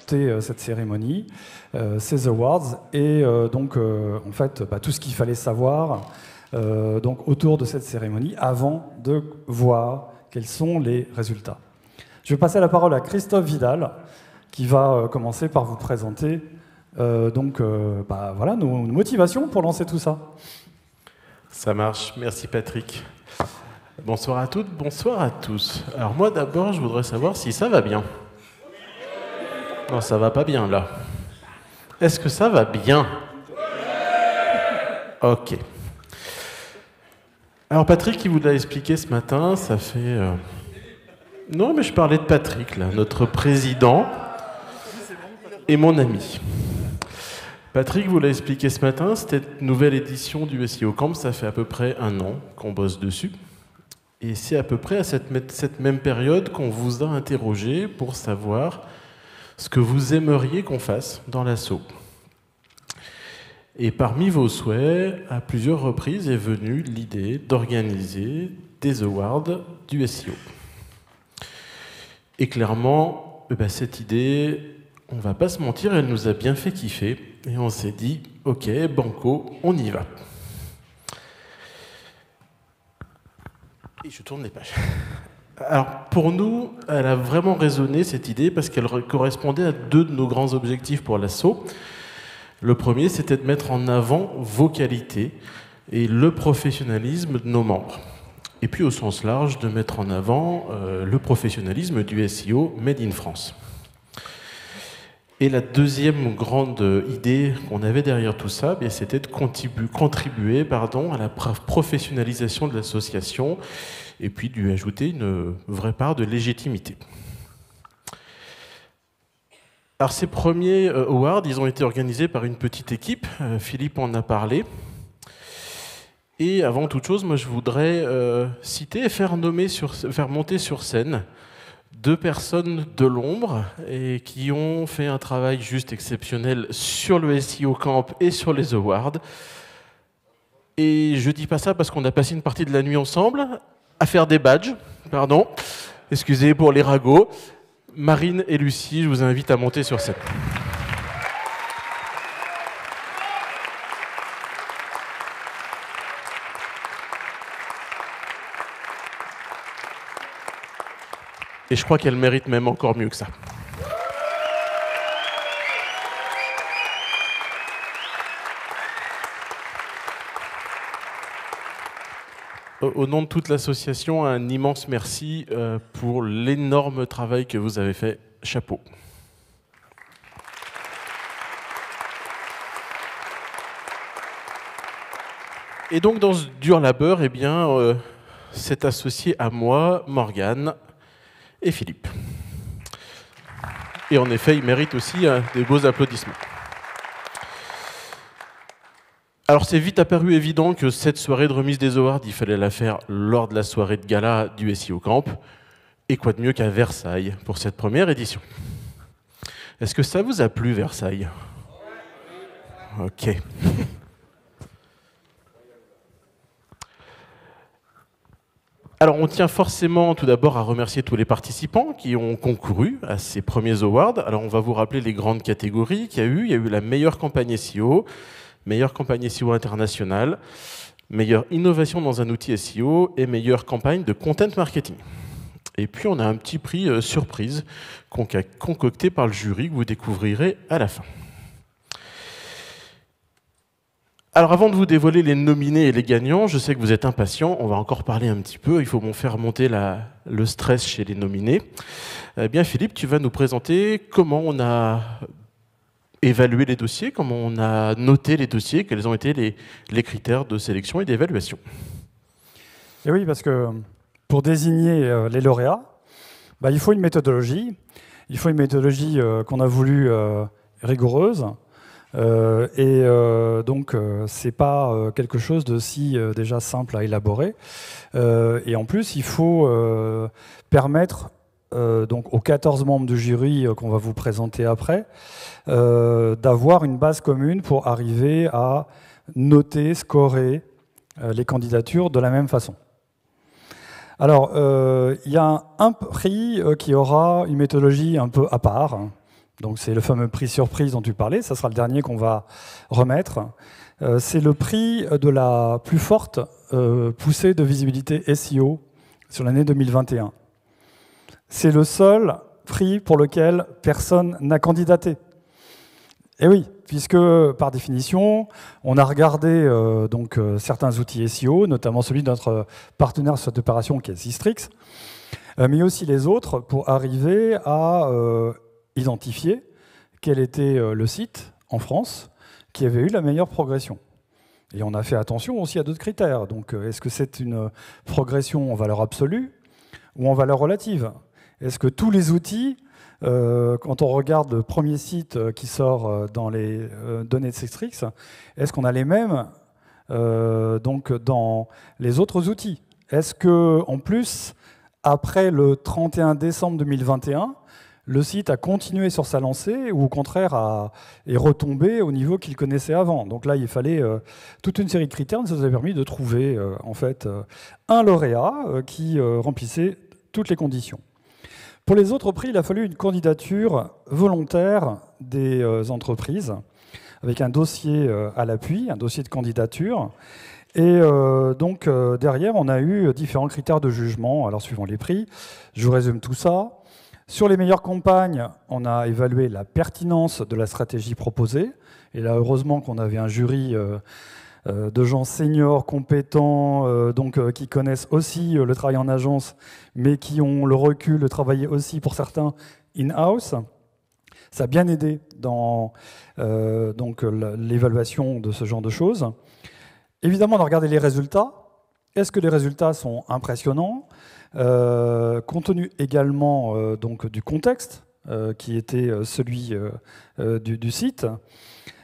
porter cette cérémonie, ces awards, et donc en fait tout ce qu'il fallait savoir donc autour de cette cérémonie avant de voir quels sont les résultats. Je vais passer la parole à Christophe Vidal qui va commencer par vous présenter voilà, nos motivations pour lancer tout ça. Ça marche, merci Patrick. Bonsoir à toutes, bonsoir à tous. Alors moi d'abord, je voudrais savoir si ça va bien. Non, ça va pas bien là. Est-ce que ça va bien? Ok. Alors Patrick, il vous l'a expliqué ce matin, ça fait... Non, mais je parlais de Patrick, là, notre président et mon ami. Patrick vous l'a expliqué ce matin, cette nouvelle édition du SEO Camp, ça fait à peu près 1 an qu'on bosse dessus. Et c'est à peu près à cette même période qu'on vous a interrogé pour savoir ce que vous aimeriez qu'on fasse dans l'asso. Et parmi vos souhaits, à plusieurs reprises est venue l'idée d'organiser des awards du SEO. Et clairement, cette idée, on ne va pas se mentir, elle nous a bien fait kiffer. Et on s'est dit, ok, banco, on y va. Et je tourne les pages. Alors, pour nous, elle a vraiment résonné, cette idée, parce qu'elle correspondait à 2 de nos grands objectifs pour l'asso. Le premier, c'était de mettre en avant vos qualités et le professionnalisme de nos membres. Et puis, au sens large, de mettre en avant le professionnalisme du SEO Made in France. Et la deuxième grande idée qu'on avait derrière tout ça, c'était de contribuer à la professionnalisation de l'association et puis de lui ajouter une vraie part de légitimité. Alors ces premiers awards, ils ont été organisés par une petite équipe, Philippe en a parlé. Et avant toute chose, moi je voudrais citer et faire monter sur scène 2 personnes de l'ombre et qui ont fait un travail juste exceptionnel sur le SEO Camp et sur les awards. Et je dis pas ça parce qu'on a passé une partie de la nuit ensemble à faire des badges, pardon, excusez pour les ragots. Marine et Lucie, je vous invite à monter sur scène. Et je crois qu'elle mérite même encore mieux que ça. Au nom de toute l'association, un immense merci pour l'énorme travail que vous avez fait. Chapeau. Et donc, dans ce dur labeur, c'est associé à moi, Morgane et Philippe. Et en effet, il mérite aussi des beaux applaudissements. Alors c'est vite apparu évident que cette soirée de remise des awards, il fallait la faire lors de la soirée de gala du SEO Camp. Et quoi de mieux qu'à Versailles pour cette première édition. Est-ce que ça vous a plu, Versailles? Ok. Alors on tient forcément tout d'abord à remercier tous les participants qui ont concouru à ces premiers awards. Alors on va vous rappeler les grandes catégories qu'il y a eu. Il y a eu la meilleure campagne SEO, meilleure campagne SEO internationale, meilleure innovation dans un outil SEO et meilleure campagne de content marketing. Et puis on a un petit prix surprise concocté par le jury que vous découvrirez à la fin. Alors avant de vous dévoiler les nominés et les gagnants, je sais que vous êtes impatients, on va encore parler un petit peu, il faut faire monter le stress chez les nominés. Eh bien Philippe, tu vas nous présenter comment on a évalué les dossiers, comment on a noté les dossiers, quels ont été les critères de sélection et d'évaluation. Et oui, parce que pour désigner les lauréats, il faut une méthodologie. Il faut une méthodologie qu'on a voulu rigoureuse. Donc, c'est pas quelque chose de si déjà simple à élaborer. Et en plus, il faut permettre donc aux 14 membres du jury qu'on va vous présenter après d'avoir une base commune pour arriver à noter, scorer les candidatures de la même façon. Alors, il y a un prix qui aura une méthodologie un peu à part, Donc c'est le fameux prix surprise dont tu parlais, ça sera le dernier qu'on va remettre. C'est le prix de la plus forte poussée de visibilité SEO sur l'année 2021. C'est le seul prix pour lequel personne n'a candidaté. Et oui, puisque par définition, on a regardé certains outils SEO, notamment celui de notre partenaire sur cette opération qui est Sistrix, mais aussi les autres, pour arriver à identifier quel était le site en France qui avait eu la meilleure progression. Et on a fait attention aussi à d'autres critères. Donc, est-ce que c'est une progression en valeur absolue ou en valeur relative? Est-ce que tous les outils, quand on regarde le premier site qui sort dans les données de Sistrix, est-ce qu'on a les mêmes dans les autres outils? Est-ce que, en plus, après le 31 décembre 2021, le site a continué sur sa lancée ou au contraire est retombé au niveau qu'il connaissait avant? Donc là, il fallait toute une série de critères. Ça nous a permis de trouver un lauréat qui remplissait toutes les conditions. Pour les autres prix, il a fallu une candidature volontaire des entreprises avec un dossier à l'appui, un dossier de candidature. Et derrière, on a eu différents critères de jugement, alors suivant les prix. Je vous résume tout ça. Sur les meilleures campagnes, on a évalué la pertinence de la stratégie proposée. Et là, heureusement qu'on avait un jury de gens seniors, compétents, qui connaissent aussi le travail en agence, mais qui ont le recul de travailler aussi, pour certains, in-house. Ça a bien aidé dans l'évaluation de ce genre de choses. Évidemment, on a regardé les résultats. Est-ce que les résultats sont impressionnants ? Compte tenu également du contexte qui était celui du site.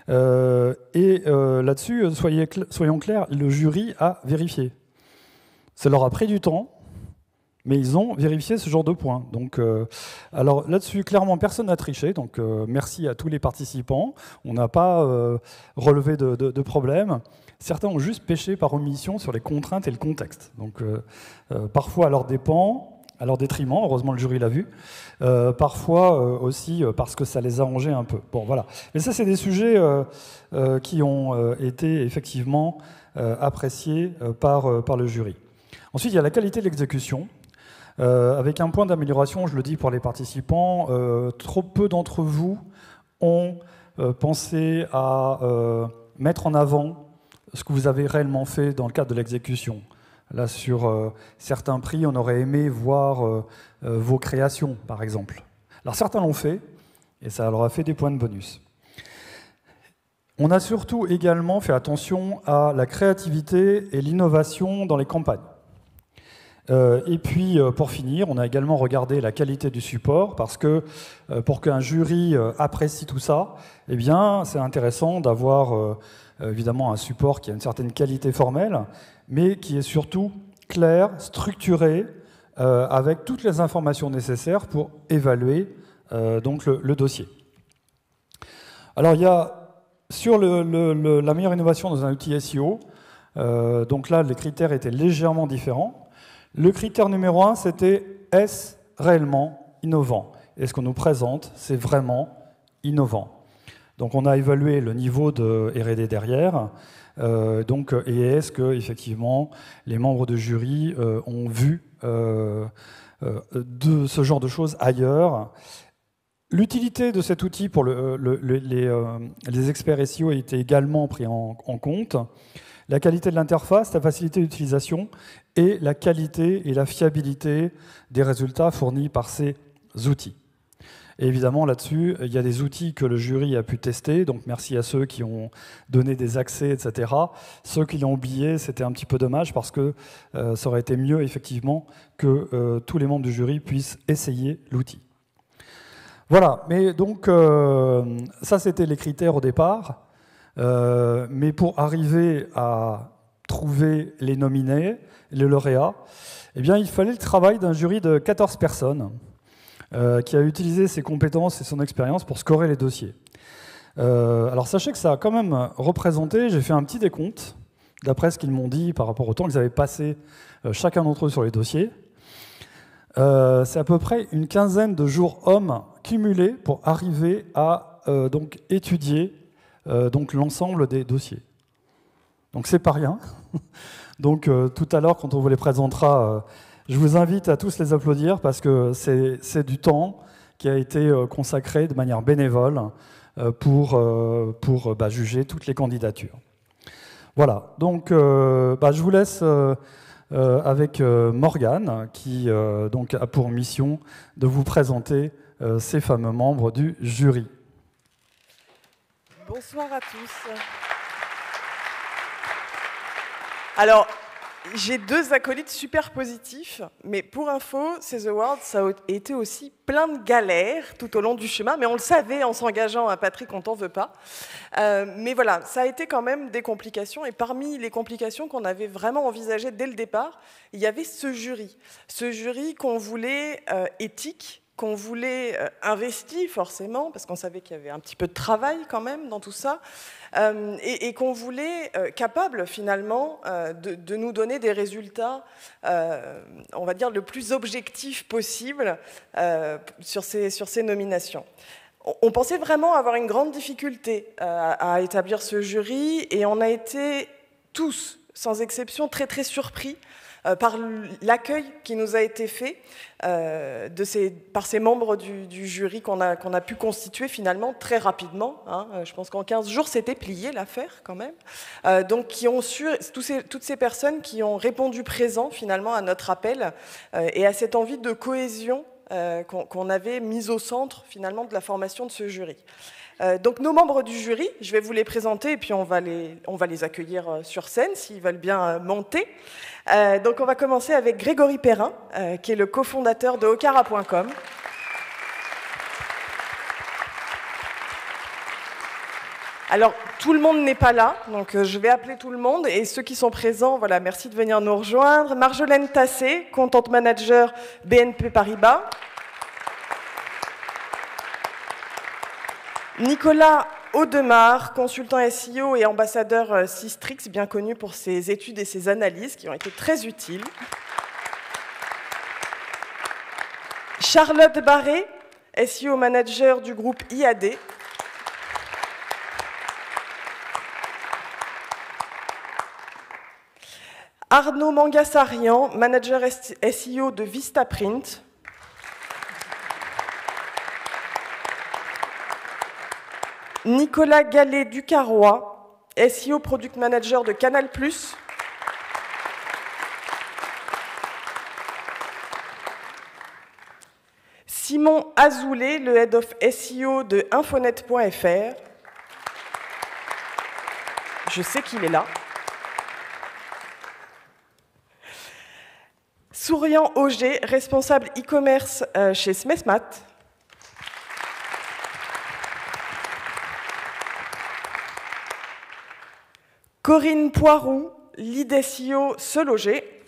Là-dessus, soyons clairs, le jury a vérifié. Ça leur a pris du temps, mais ils ont vérifié ce genre de points. Donc, alors là-dessus, clairement, personne n'a triché. Donc, merci à tous les participants. On n'a pas relevé de problème. Certains ont juste péché par omission sur les contraintes et le contexte. Donc, parfois à leur dépens, à leur détriment, heureusement le jury l'a vu, parfois aussi parce que ça les arrangeait un peu. Bon, voilà. Mais ça, c'est des sujets qui ont été effectivement appréciés par le jury. Ensuite, il y a la qualité de l'exécution. Avec un point d'amélioration, je le dis pour les participants, trop peu d'entre vous ont pensé à mettre en avant ce que vous avez réellement fait dans le cadre de l'exécution. Là, sur certains prix, on aurait aimé voir vos créations, par exemple. Alors, certains l'ont fait, et ça leur a fait des points de bonus. On a surtout également fait attention à la créativité et l'innovation dans les campagnes. Et puis, pour finir, on a également regardé la qualité du support, parce que pour qu'un jury apprécie tout ça, eh bien, c'est intéressant d'avoir évidemment un support qui a une certaine qualité formelle, mais qui est surtout clair, structuré, avec toutes les informations nécessaires pour évaluer le dossier. Alors, il y a sur la meilleure innovation dans un outil SEO, donc là, les critères étaient légèrement différents. Le critère numéro 1, c'était « est-ce réellement innovant ?» Et ce qu'on nous présente, c'est vraiment innovant. Donc on a évalué le niveau de R&D derrière, et est-ce que effectivement les membres de jury ont vu de ce genre de choses ailleurs. L'utilité de cet outil pour les experts SEO a été également pris en compte. La qualité de l'interface, la facilité d'utilisation et la qualité et la fiabilité des résultats fournis par ces outils. Et évidemment, là-dessus, il y a des outils que le jury a pu tester, donc merci à ceux qui ont donné des accès, etc. Ceux qui l'ont oublié, c'était un petit peu dommage parce que ça aurait été mieux, effectivement, que tous les membres du jury puissent essayer l'outil. Voilà, mais donc, ça, c'était les critères au départ. Mais pour arriver à trouver les nominés, les lauréats, eh bien, il fallait le travail d'un jury de 14 personnes qui a utilisé ses compétences et son expérience pour scorer les dossiers. Alors sachez que ça a quand même représenté, j'ai fait un petit décompte, d'après ce qu'ils m'ont dit par rapport au temps qu'ils avaient passé chacun d'entre eux sur les dossiers. C'est à peu près une quinzaine de jours hommes cumulés pour arriver à donc étudier donc l'ensemble des dossiers. Donc c'est pas rien. Donc tout à l'heure, quand on vous les présentera, je vous invite à tous les applaudir parce que c'est du temps qui a été consacré de manière bénévole pour juger toutes les candidatures. Voilà, donc je vous laisse avec Morgane qui donc a pour mission de vous présenter ces fameux membres du jury. Bonsoir à tous. Alors, j'ai deux acolytes super positifs, mais pour info, ces awards, ça a été aussi plein de galères tout au long du chemin, mais on le savait en s'engageant à Patrick, on t'en veut pas. Mais voilà, ça a été quand même des complications, et parmi les complications qu'on avait vraiment envisagées dès le départ, il y avait ce jury qu'on voulait éthique, qu'on voulait investi forcément, parce qu'on savait qu'il y avait un petit peu de travail quand même dans tout ça, et qu'on voulait capable finalement de nous donner des résultats, on va dire, le plus objectif possible sur ces nominations. On pensait vraiment avoir une grande difficulté à établir ce jury, et on a été tous, sans exception, très très surpris par l'accueil qui nous a été fait par ces membres du jury qu'on a pu constituer finalement très rapidement. Hein. Je pense qu'en 15 jours, c'était plié l'affaire quand même. Donc qui ont su, toutes ces personnes qui ont répondu présent finalement à notre appel et à cette envie de cohésion qu'on avait mise au centre finalement de la formation de ce jury. Donc nos membres du jury, je vais vous les présenter et puis on va les accueillir sur scène s'ils veulent bien monter. Donc on va commencer avec Grégory Perrin, qui est le cofondateur de Okara.com. Alors, tout le monde n'est pas là, donc je vais appeler tout le monde, et ceux qui sont présents, voilà, merci de venir nous rejoindre. Marjolaine Tassé, content manager BNP Paribas. Nicolas Audemars, consultant SEO et ambassadeur Systrix, bien connu pour ses études et ses analyses qui ont été très utiles. Charlotte Barré, SEO manager du groupe IAD. Arnaud Mangassarian, manager SEO de Vistaprint. Nicolas Gallet-Ducarrois, SEO Product Manager de Canal+. Simon Azoulay, le Head of SEO de Infonet.fr. Je sais qu'il est là. Souriant Auger, responsable e-commerce chez Smesmat. Corinne Poiroux, lead SEO Se Loger.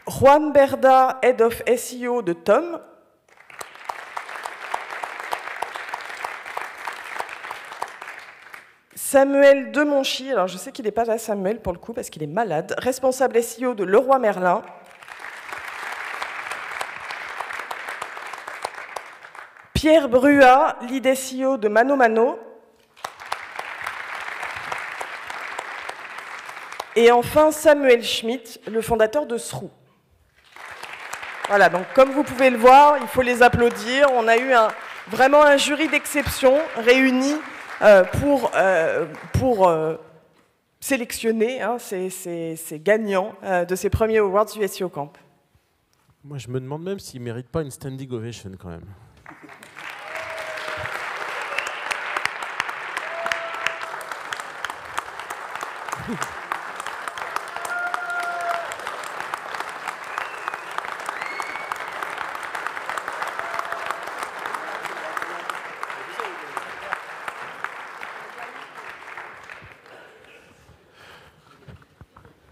Juan Berda, Head of SEO de Tom. Samuel Demonchy, alors je sais qu'il n'est pas là Samuel pour le coup parce qu'il est malade, responsable SEO de Leroy Merlin. Pierre Bruat, lead SEO de Mano Mano. Et enfin Samuel Schmitt, le fondateur de Srou. Voilà, donc comme vous pouvez le voir, il faut les applaudir. On a eu vraiment un jury d'exception réuni pour sélectionner ces gagnants de ces premiers awards du SEO Camp. Moi, je me demande même s'ils ne méritent pas une standing ovation quand même.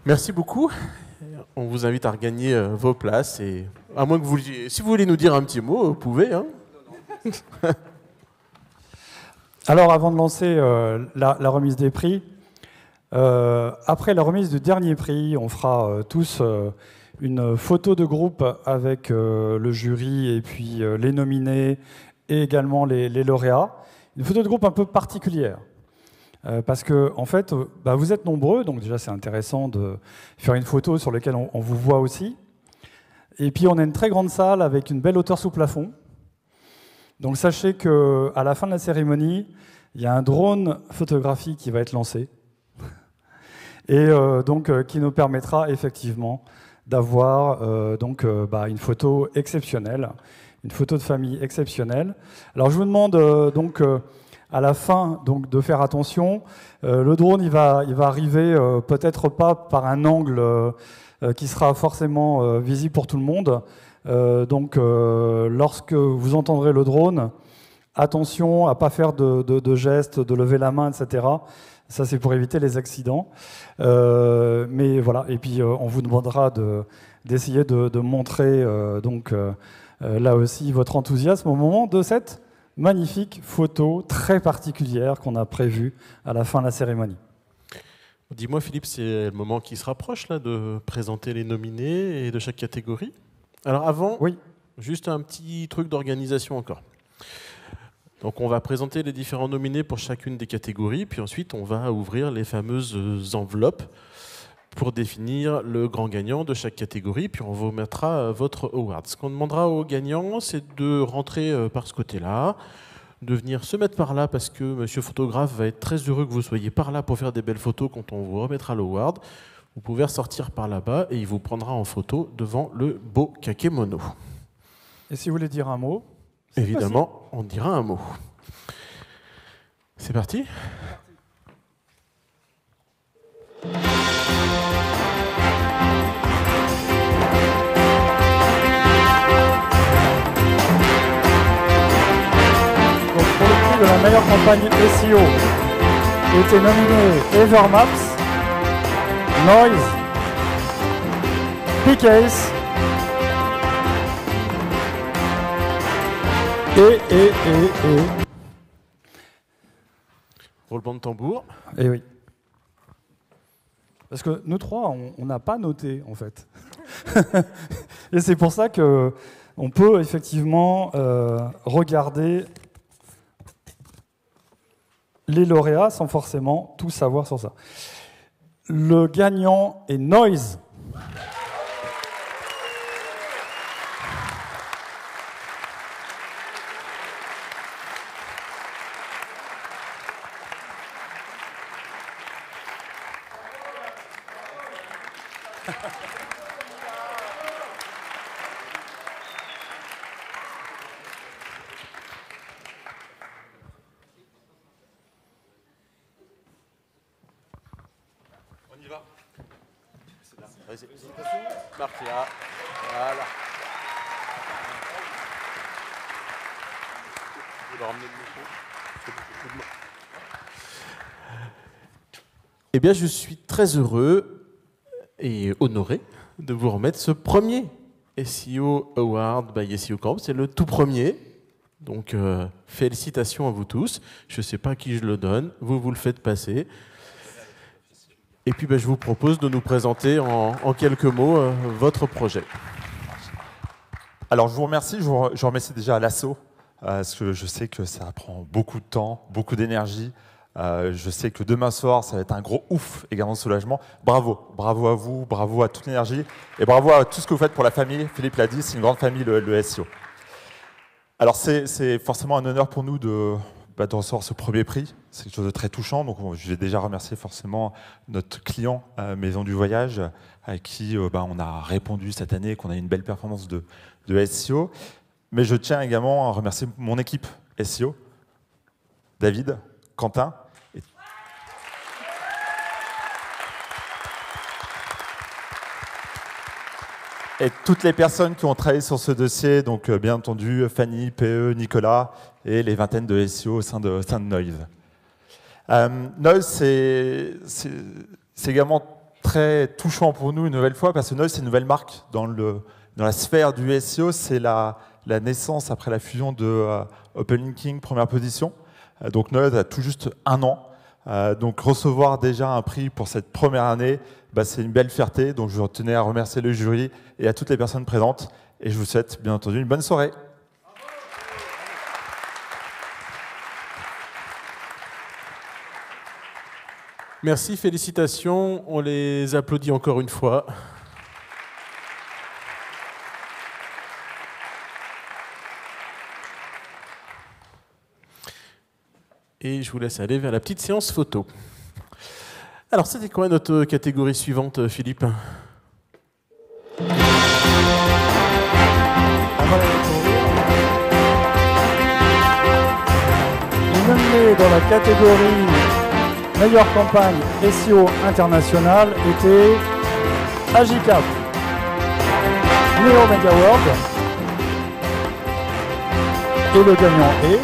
Merci beaucoup. On vous invite à regagner vos places. Et à moins que si vous voulez nous dire un petit mot, vous pouvez. Hein. Alors, avant de lancer la remise des prix, Après la remise du dernier prix, on fera tous une photo de groupe avec le jury et puis les nominés et également les lauréats. Une photo de groupe un peu particulière. Parce que, en fait, vous êtes nombreux, donc déjà c'est intéressant de faire une photo sur laquelle on vous voit aussi. Et puis on a une très grande salle avec une belle hauteur sous plafond. Donc sachez qu'à la fin de la cérémonie, il y a un drone photographique qui va être lancé. Et qui nous permettra effectivement d'avoir une photo exceptionnelle, une photo de famille exceptionnelle. Alors je vous demande à la fin de faire attention. Le drone il va arriver peut-être pas par un angle qui sera forcément visible pour tout le monde. Lorsque vous entendrez le drone, attention à ne pas faire de gestes, de lever la main, etc. Ça, c'est pour éviter les accidents. Mais voilà, et puis on vous demandera d'essayer de montrer là aussi votre enthousiasme au moment de cette magnifique photo très particulière qu'on a prévue à la fin de la cérémonie. Dis-moi Philippe, c'est le moment qui se rapproche là, de présenter les nominés et de chaque catégorie. Alors avant, oui. Juste un petit truc d'organisation encore. Donc on va présenter les différents nominés pour chacune des catégories, puis ensuite on va ouvrir les fameuses enveloppes pour définir le grand gagnant de chaque catégorie, puis on vous mettra votre award. Ce qu'on demandera aux gagnants, c'est de rentrer par ce côté-là, de venir se mettre par là, parce que monsieur photographe va être très heureux que vous soyez par là pour faire des belles photos quand on vous remettra l'award. Vous pouvez ressortir par là-bas et il vous prendra en photo devant le beau kakémono. Et si vous voulez dire un mot? Évidemment, on dira un mot. C'est parti ? Donc pour le prix de la meilleure campagne SEO était nominé Evermaps, Noise, Picase et roulement de tambour. Et oui. Parce que nous trois, on n'a pas noté, en fait. Et c'est pour ça qu'on peut effectivement regarder les lauréats sans forcément tout savoir sur ça. Le gagnant est Noise. On y va. C'est là. Marc là. Voilà. Je vais leur emmener le micro. Eh bien, je suis très heureux et honoré de vous remettre ce premier SEO Award by SEO Camp. C'est le tout premier. Donc, félicitations à vous tous. Je ne sais pas à qui je le donne. Vous le faites passer. Et puis, je vous propose de nous présenter en quelques mots votre projet. Alors, je vous remercie. Je remercie déjà l'asso, parce que je sais que ça prend beaucoup de temps, beaucoup d'énergie. Je sais que demain soir, ça va être un gros ouf, également de soulagement. Bravo. Bravo à vous, bravo à toute l'énergie. Et bravo à tout ce que vous faites pour la famille. Philippe l'a dit, c'est une grande famille, le SEO. Alors, c'est forcément un honneur pour nous de recevoir ce premier prix. C'est quelque chose de très touchant. Donc, je vais déjà remercier forcément notre client Maison du Voyage, à qui on a répondu cette année, qu'on a eu une belle performance de SEO. Mais je tiens également à remercier mon équipe SEO, David, Quentin. Et toutes les personnes qui ont travaillé sur ce dossier, donc bien entendu Fanny, PE, Nicolas et les vingtaines de SEO au sein de Noise. Noise, c'est également très touchant pour nous une nouvelle fois, parce que Noise, c'est une nouvelle marque dans la sphère du SEO. C'est la naissance après la fusion de Open Linking, première position. Donc Noise a tout juste 1 an. Donc recevoir déjà un prix pour cette première année, c'est une belle fierté. Donc je tenais à remercier le jury et à toutes les personnes présentes. Et je vous souhaite bien entendu une bonne soirée. Merci, félicitations. On les applaudit encore une fois. Et je vous laisse aller vers la petite séance photo. Alors, c'était quoi notre catégorie suivante, Philippe? Nominé dans la catégorie meilleure campagne SEO internationale était Agicap, Neo Media World, et le gagnant est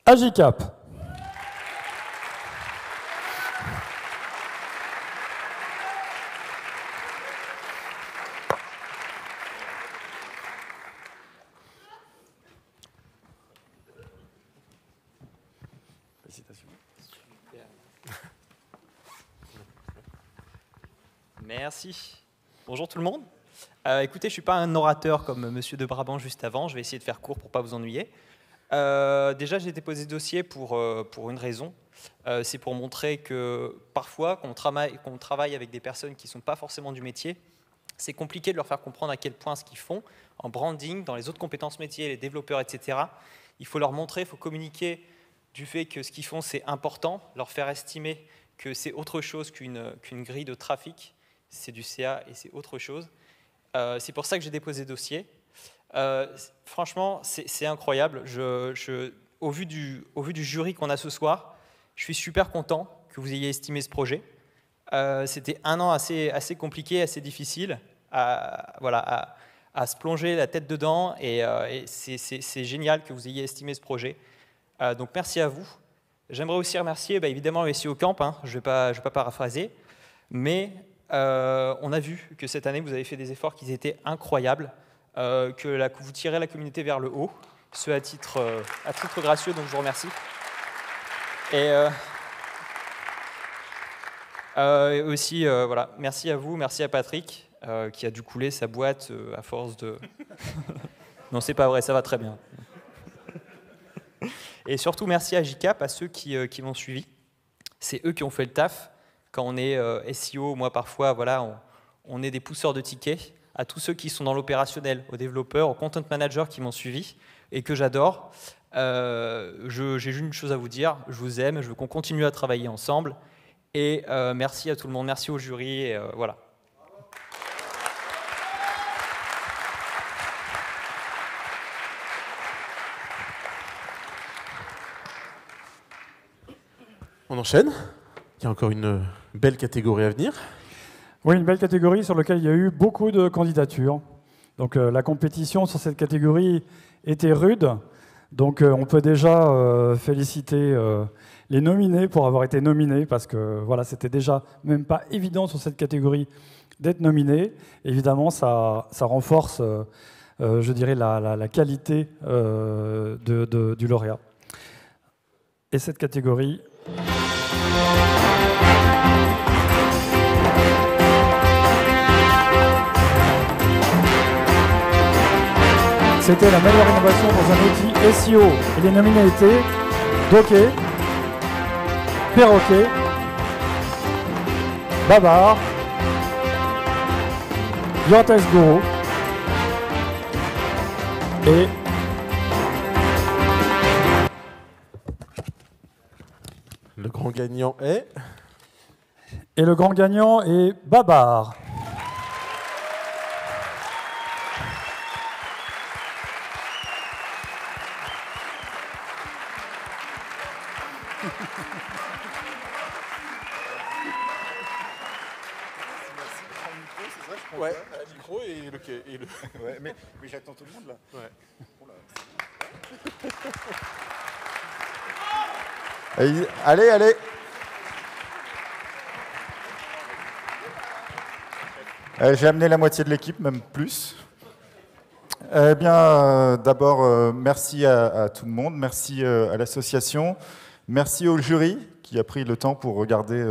Agicap. Merci. Bonjour tout le monde. Écoutez, je ne suis pas un orateur comme Monsieur de Brabant juste avant. Je vais essayer de faire court pour ne pas vous ennuyer. Déjà, j'ai déposé ce dossier pour une raison. C'est pour montrer que parfois, quand on travaille avec des personnes qui ne sont pas forcément du métier, c'est compliqué de leur faire comprendre à quel point ce qu'ils font en branding, dans les autres compétences métiers, les développeurs, etc. Il faut leur montrer, il faut communiquer du fait que ce qu'ils font, c'est important, leur faire estimer que c'est autre chose qu'une grille de trafic, c'est du CA et c'est autre chose. C'est pour ça que j'ai déposé ce dossier. Franchement, c'est incroyable. Au vu du jury qu'on a ce soir, je suis super content que vous ayez estimé ce projet. C'était un an assez compliqué, assez difficile à se plonger la tête dedans et c'est génial que vous ayez estimé ce projet. Donc merci à vous. J'aimerais aussi remercier évidemment le SEO Camp, je vais pas paraphraser, mais on a vu que cette année vous avez fait des efforts qui étaient incroyables, que vous tirez la communauté vers le haut, ce à titre gracieux, donc je vous remercie. Et aussi, merci à vous, merci à Patrick, qui a dû couler sa boîte à force de... Non, c'est pas vrai, ça va très bien. Et surtout, merci à Agicap, à ceux qui m'ont suivi. C'est eux qui ont fait le taf. Quand on est SEO, moi parfois, on est des pousseurs de tickets. À tous ceux qui sont dans l'opérationnel, aux développeurs, aux content managers qui m'ont suivi et que j'adore. J'ai juste une chose à vous dire, je vous aime, je veux qu'on continue à travailler ensemble. Et merci à tout le monde, merci au jury. Et, voilà. On enchaîne. Il y a encore une belle catégorie à venir. Oui, une belle catégorie sur laquelle il y a eu beaucoup de candidatures. Donc la compétition sur cette catégorie était rude. Donc on peut déjà féliciter les nominés pour avoir été nominés, parce que c'était déjà même pas évident sur cette catégorie d'être nominé. Évidemment, ça renforce, je dirais, la qualité du lauréat. Et cette catégorie... C'était la meilleure innovation dans un outil SEO. Et les nominés étaient Docker, Perroquet, Babar, Yantex Guru et le grand gagnant est... Et le grand gagnant est Babar. Ouais, un micro et le... Ouais, mais j'attends tout le monde là. Ouais. Allez, allez. J'ai amené la moitié de l'équipe, même plus. Eh bien, d'abord, merci à tout le monde, merci à l'association, merci au jury qui a pris le temps pour regarder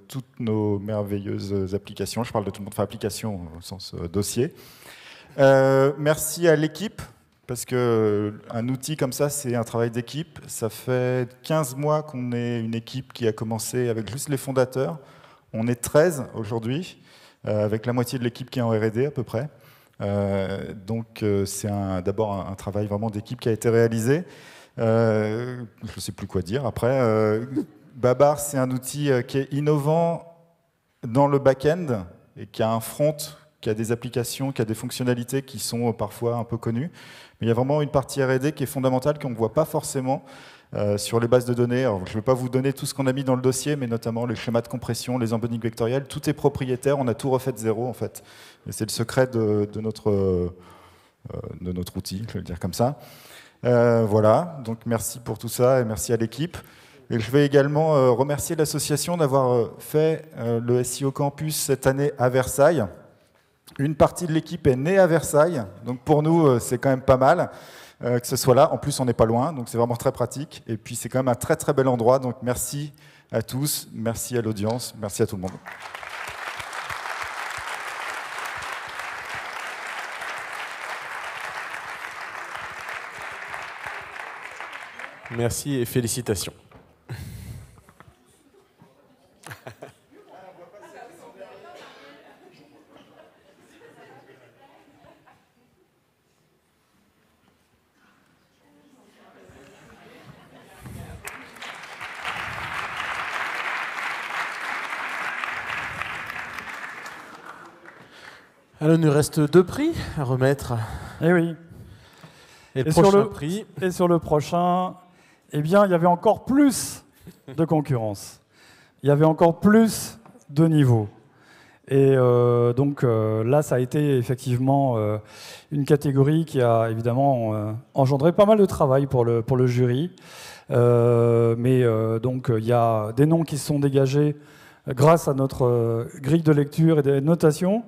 toutes nos merveilleuses applications. Je parle de tout le monde, enfin application au sens dossier. Merci à l'équipe, parce qu'un outil comme ça, c'est un travail d'équipe. Ça fait 15 mois qu'on est une équipe qui a commencé avec juste les fondateurs. On est 13 aujourd'hui, avec la moitié de l'équipe qui est en R&D à peu près. Donc c'est d'abord un travail vraiment d'équipe qui a été réalisé. Je ne sais plus quoi dire après. Babar, c'est un outil qui est innovant dans le back-end et qui a un front, qui a des applications, qui a des fonctionnalités qui sont parfois un peu connues. Mais il y a vraiment une partie R&D qui est fondamentale, qu'on ne voit pas forcément sur les bases de données. Alors, je ne vais pas vous donner tout ce qu'on a mis dans le dossier, mais notamment les schémas de compression, les embeddings vectoriels. Tout est propriétaire, on a tout refait de zéro en fait. Et c'est le secret de notre outil, je vais le dire comme ça. Voilà, donc merci pour tout ça et merci à l'équipe. Et je vais également remercier l'association d'avoir fait le SEO Campus cette année à Versailles. Une partie de l'équipe est née à Versailles, donc pour nous c'est quand même pas mal que ce soit là. En plus on n'est pas loin, donc c'est vraiment très pratique. Et puis c'est quand même un très très bel endroit, donc merci à tous, merci à l'audience, merci à tout le monde. Merci et félicitations. Alors, il nous reste 2 prix à remettre. Eh oui. Et le prochain prix. Et sur le prochain, eh bien, il y avait encore plus de concurrence. Il y avait encore plus de niveaux. Et donc là, ça a été effectivement une catégorie qui a évidemment engendré pas mal de travail pour le jury. Donc il y a des noms qui se sont dégagés grâce à notre grille de lecture et des notations.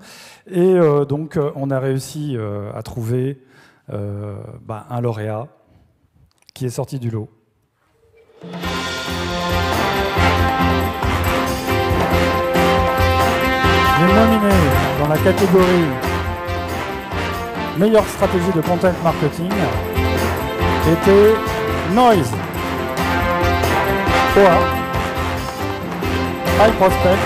Et donc on a réussi à trouver un lauréat qui est sorti du lot. Les nominés dans la catégorie meilleure stratégie de content marketing étaient Noise, OA, iProspect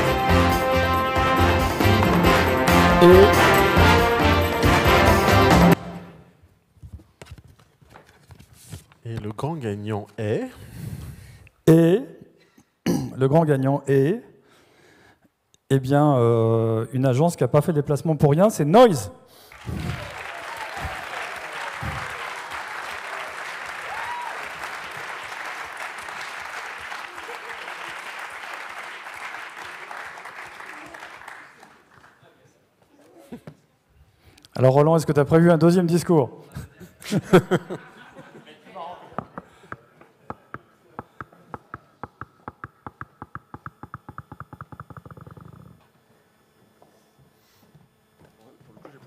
Et le grand gagnant est... Le grand gagnant est... Eh bien, une agence qui n'a pas fait des placements pour rien, c'est Noise. Alors Roland, est-ce que tu as prévu un deuxième discours ?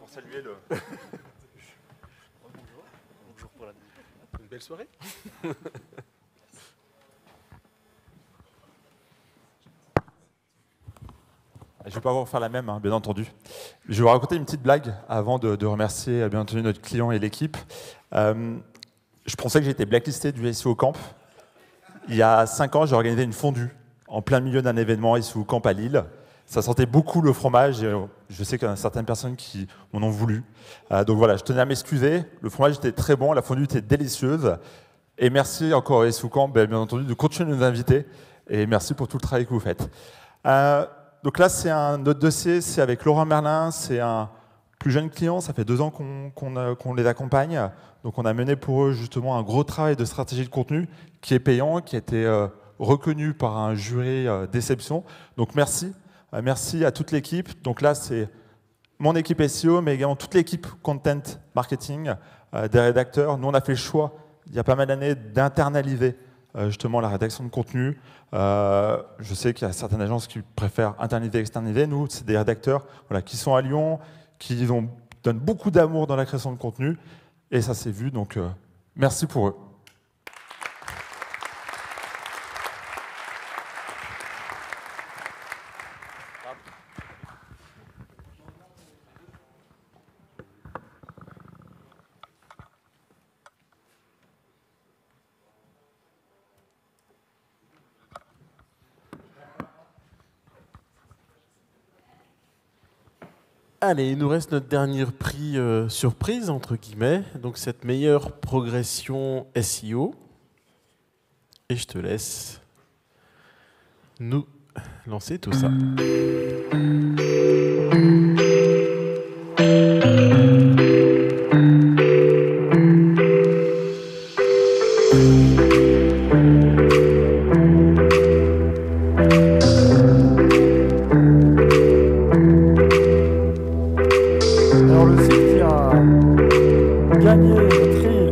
Saluer le... Bonjour pour une belle soirée. Je ne vais pas vous refaire la même, hein, bien entendu. Je vais vous raconter une petite blague avant de remercier bien entendu notre client et l'équipe. Je pensais que j'étais blacklisté du SEO Camp. Il y a 5 ans, j'ai organisé une fondue en plein milieu d'un événement SEO Camp à Lille. Ça sentait beaucoup le fromage et je sais qu'il y a certaines personnes qui m'en ont voulu. Donc voilà, je tenais à m'excuser. Le fromage était très bon, la fondue était délicieuse. Et merci encore à SEO Camp, bien entendu, de continuer de nous inviter. Et merci pour tout le travail que vous faites. Donc là, c'est un autre dossier, c'est avec Laurent Merlin, c'est un plus jeune client, ça fait 2 ans qu'on les accompagne. Donc on a mené pour eux justement un gros travail de stratégie de contenu qui est payant, qui a été reconnu par un jury déception. Donc merci. Merci à toute l'équipe. Donc là, c'est mon équipe SEO, mais également toute l'équipe content marketing, des rédacteurs. Nous, on a fait le choix, il y a pas mal d'années, d'internaliser justement la rédaction de contenu. Je sais qu'il y a certaines agences qui préfèrent internaliser, externaliser. Nous, c'est des rédacteurs qui sont à Lyon, qui ont donnent beaucoup d'amour dans la création de contenu, et ça s'est vu, donc merci pour eux. Allez, il nous reste notre dernier prix surprise, entre guillemets, donc cette meilleure progression SEO. Et je te laisse nous lancer tout ça. Alors le site qui a gagné le prix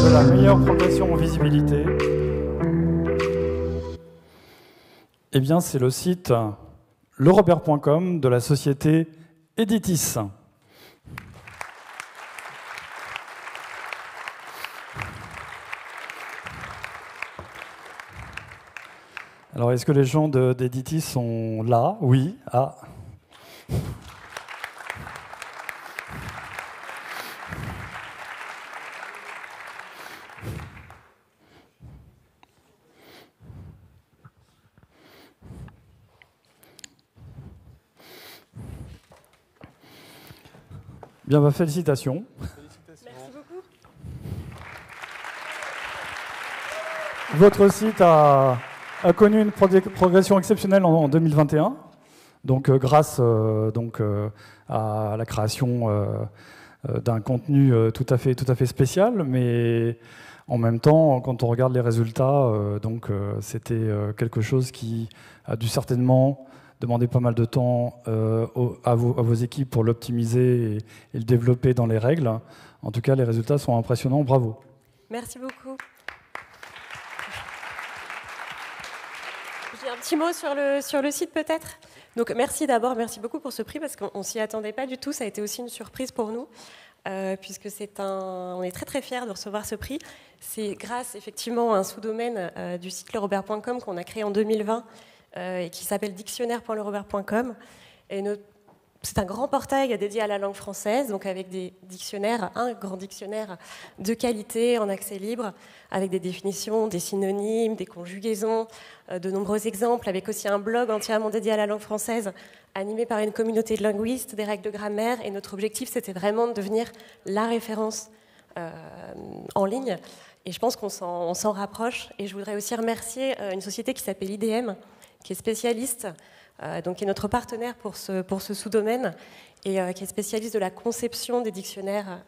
de la meilleure progression en visibilité, eh bien c'est le site lerobert.com de la société Editis. Alors est-ce que les gens d'Editis sont là? Oui. Ah. Bien, bah, félicitations. Merci beaucoup. Votre site a connu une progression exceptionnelle en 2021, donc grâce à la création d'un contenu tout à fait spécial, mais en même temps, quand on regarde les résultats, c'était quelque chose qui a dû certainement demander pas mal de temps à vos équipes pour l'optimiser et le développer dans les règles. En tout cas, les résultats sont impressionnants. Bravo. Merci beaucoup. J'ai un petit mot sur le site peut-être. Donc merci beaucoup pour ce prix parce qu'on s'y attendait pas du tout. Ça a été aussi une surprise pour nous puisque on est très très fiers de recevoir ce prix. C'est grâce effectivement à un sous-domaine du site lerobert.com qu'on a créé en 2020 et qui s'appelle dictionnaire.lerobert.com. Et c'est un grand portail dédié à la langue française, donc avec des dictionnaires, un grand dictionnaire de qualité en accès libre, avec des définitions, des synonymes, des conjugaisons, de nombreux exemples, avec aussi un blog entièrement dédié à la langue française, animé par une communauté de linguistes, des règles de grammaire. Et notre objectif, c'était vraiment de devenir la référence en ligne. Et je pense qu'on s'en rapproche. Et je voudrais aussi remercier une société qui s'appelle IDM, qui est spécialiste, donc qui est notre partenaire pour ce sous-domaine, et qui est spécialiste de la conception des dictionnaires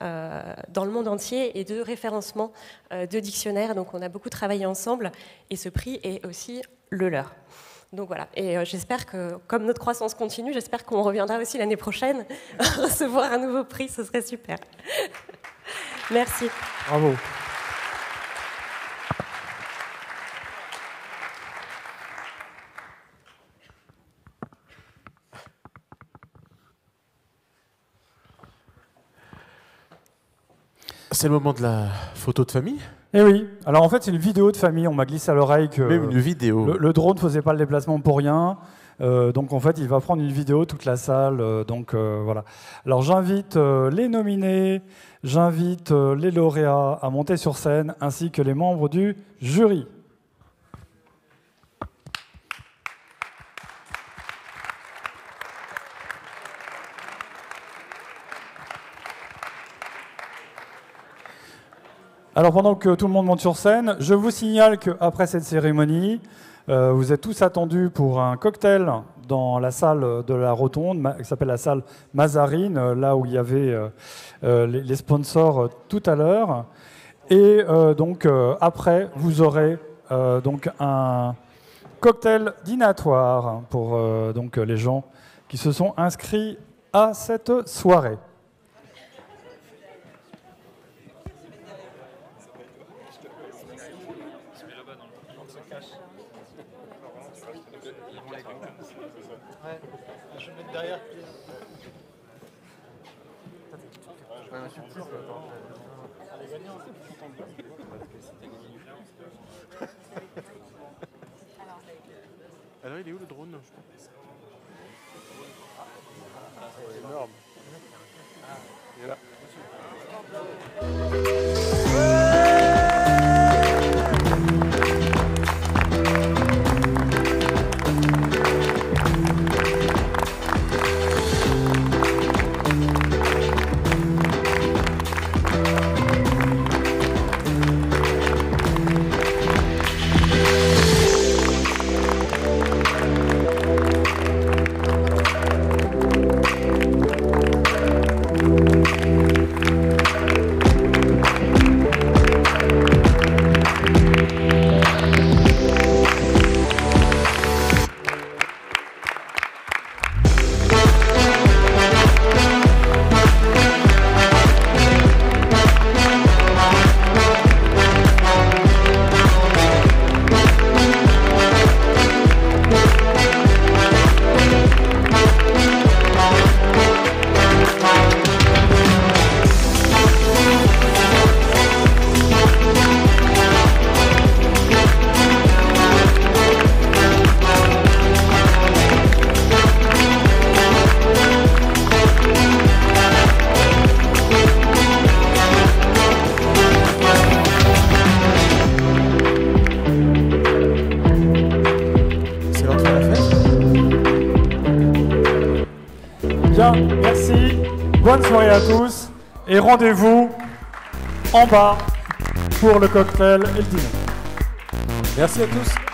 dans le monde entier et de référencement de dictionnaires. Donc on a beaucoup travaillé ensemble, et ce prix est aussi le leur. Donc voilà, et j'espère que, comme notre croissance continue, j'espère qu'on reviendra aussi l'année prochaine recevoir un nouveau prix, ce serait super. Merci. Bravo. C'est le moment de la photo de famille. Eh oui, alors en fait c'est une vidéo de famille, on m'a glissé à l'oreille que Même une vidéo. le drone ne faisait pas le déplacement pour rien, donc en fait il va prendre une vidéo, toute la salle, voilà. Alors j'invite les nominés, j'invite les lauréats à monter sur scène, ainsi que les membres du jury. Alors pendant que tout le monde monte sur scène, je vous signale qu'après cette cérémonie, vous êtes tous attendus pour un cocktail dans la salle de la Rotonde, qui s'appelle la salle Mazarine, là où il y avait les sponsors tout à l'heure. Et après, vous aurez donc un cocktail dînatoire pour les gens qui se sont inscrits à cette soirée. Alors, il est où le drone? Énorme. Il est là. Bien, merci. Bonne soirée à tous. Et rendez-vous en bas pour le cocktail et le dîner. Merci à tous.